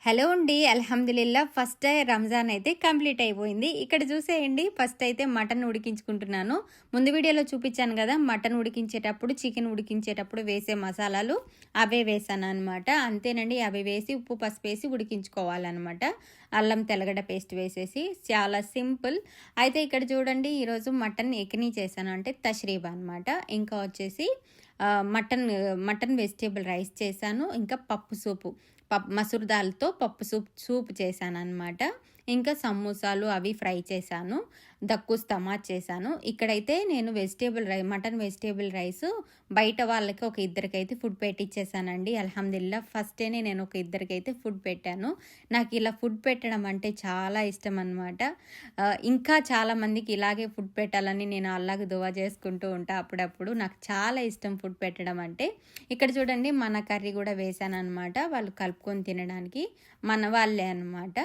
Hello అండి. అల్హమ్దులిల్లా first Ramzan అయితే complete అయిపోయింది. ఇక్కడ చూసేయండి, ఫస్ట్ అయితే మటన్ ఉడికించుకుంటున్నాను. ముందు వీడియోలో చూపించాను కదా, మటన్ ఉడికించేటప్పుడు, చికెన్ ఉడికించేటప్పుడు వేసే మసాలాలు అవే వేసాననమాట. అంతేనండి, అవి వేసి ఉప్పు పసుపు వేసి ఉడికించుకోవాలన్నమాట. అల్లం తెల్లగడ్డ పేస్ట్ వేసేసి చాలా సింపుల్. అయితే ఇక్కడ చూడండి, ఈరోజు మటన్ ఎకినీ చేశాను, అంటే తష్రీబా అనమాట. ఇంకా వచ్చేసి మటన్ వెజిటేబుల్ రైస్ చేశాను. ఇంకా పప్పు సూపు, మసూర్ దాల్తో పప్పు సూప్ చేశాననమాట. ఇంకా సమోసాలు అవి ఫ్రై చేశాను. దక్కుస్ టమాటా చేశాను. ఇక్కడైతే నేను మటన్ వెజిటేబుల్ రైస్ బయట వాళ్ళకి ఒక ఇద్దరికైతే ఫుడ్ పెట్టిచ్చేసానండి. అల్హమ్దులిల్లా ఫస్టేనే నేను ఒక ఇద్దరికైతే ఫుడ్ పెట్టాను. నాకు ఇలా ఫుడ్ పెట్టడం అంటే చాలా ఇష్టం అనమాట. ఇంకా చాలామందికి ఇలాగే ఫుడ్ పెట్టాలని నేను అల్లాహ్‌కి దువా చేసుకుంటూ ఉంటా అప్పుడప్పుడు. నాకు చాలా ఇష్టం ఫుడ్ పెట్టడం అంటే. ఇక్కడ చూడండి, మన కర్రీ కూడా వేశాననమాట. వాళ్ళు కలుపుకొని తినడానికి మన వాళ్ళే అనమాట.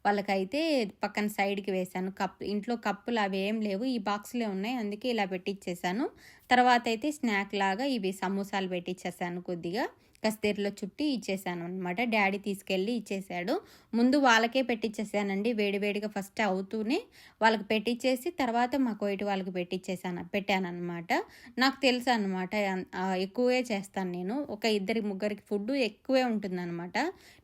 వాళ్ళకైతే పక్కన సైడ్‌కి వేశాను. ఇంట్లో కప్పులు అవి ఏం లేవు, ఈ బాక్స్‌లే ఉన్నాయి. అందుకే ఇలా పెట్టిచ్చేసాను. తర్వాత అయితే స్నాక్ లాగా ఇవి సమోసాలు పెట్టిచ్చేసాను. కొద్దిగా కస్తీర్లో చుట్టి ఇచ్చేసాను అనమాట. డ్యాడీ తీసుకెళ్ళి ఇచ్చేసాడు. ముందు వాళ్ళకే పెట్టిచ్చేసానండి. వేడివేడిగా ఫస్ట్ అవుతూనే వాళ్ళకి పెట్టిచ్చేసి తర్వాత మా కోయిటి వాళ్ళకి పెట్టానన్నమాట. నాకు తెలుసు అనమాట, ఎక్కువే చేస్తాను నేను. ఒక ఇద్దరి ముగ్గురికి ఫుడ్ ఎక్కువే ఉంటుందన్నమాట.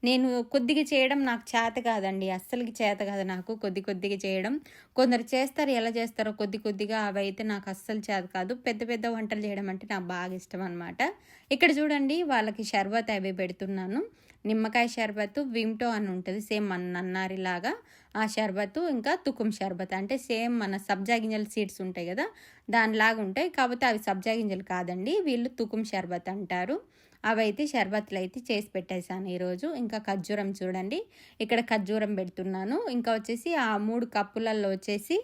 నేను కొద్దిగా చేయడం నాకు చేత కాదండి, అస్సలకి చేత కాదు నాకు కొద్దిగా చేయడం. కొందరు చేస్తారు, ఎలా చేస్తారో కొద్దిగా, అవైతే నాకు అస్సలు చేత కాదు. పెద్ద పెద్ద వంటలు చేయడం అంటే నాకు బాగా ఇష్టం అనమాట. ఇక్కడ చూడండి, వాళ్ళకి షర్బత్ అవి పెడుతున్నాను. నిమ్మకాయ షర్బత్, విమ్టో అని ఉంటుంది, సేమ్ మన నన్నారిలాగా ఆ షర్బత్. ఇంకా తుకుం షర్బత్, అంటే సేమ్ మన సబ్జా గింజల సీడ్స్ ఉంటాయి కదా, దానిలాగా ఉంటాయి. కాకపోతే అవి సబ్జా గింజలు కాదండి, వీళ్ళు తుకుం షర్బత్ అంటారు. అవైతే షర్బత్లు అయితే చేసి పెట్టేశాను ఈరోజు. ఇంకా ఖర్జూరం చూడండి, ఇక్కడ ఖర్జూరం పెడుతున్నాను. ఇంకా వచ్చేసి ఆ 3 కప్పులలో వచ్చేసి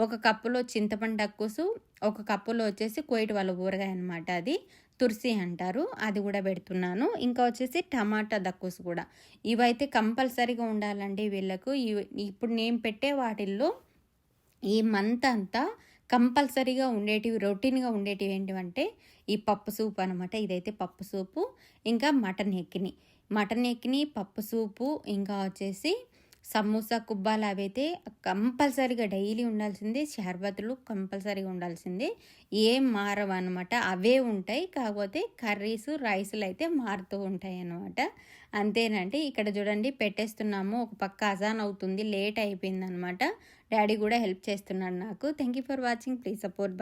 ఒక కప్పులో చింతపండు డక్కుసు, ఒక కప్పులో వచ్చేసి కోయిట వాళ్ళ ఊరగాయ అనమాట, అది తుర్సి అంటారు, అది కూడా పెడుతున్నాను. ఇంకా వచ్చేసి టమాటా దక్కుసు కూడా. ఇవైతే కంపల్సరీగా ఉండాలండి వీళ్ళకు. ఇప్పుడు నేను పెట్టే వాటిల్లో ఈ మంత్ అంతా కంపల్సరీగా ఉండేటివి, రొటీన్గా ఉండేటివి ఏంటివంటే ఈ పప్పు సూప్ అనమాట. ఇదైతే పప్పు సూపు, ఇంకా మటన్ ఎక్కిని పప్పు సూపు, ఇంకా వచ్చేసి సమోసా కుబ్బాలు అవైతే కంపల్సరీగా డైలీ ఉండాల్సిందే. షర్బత్తులు కంపల్సరీగా ఉండాల్సిందే, ఏం మారవు అనమాట, అవే ఉంటాయి. కాకపోతే కర్రీస్ రైసులు అయితే మారుతూ ఉంటాయి అన్నమాట. అంతేనండి. ఇక్కడ చూడండి పెట్టేస్తున్నాము. ఒక పక్క అజాన్ అవుతుంది, లేట్ అయిపోయింది అనమాట. డాడీ కూడా హెల్ప్ చేస్తున్నాడు నాకు. Thank you for watching, please support.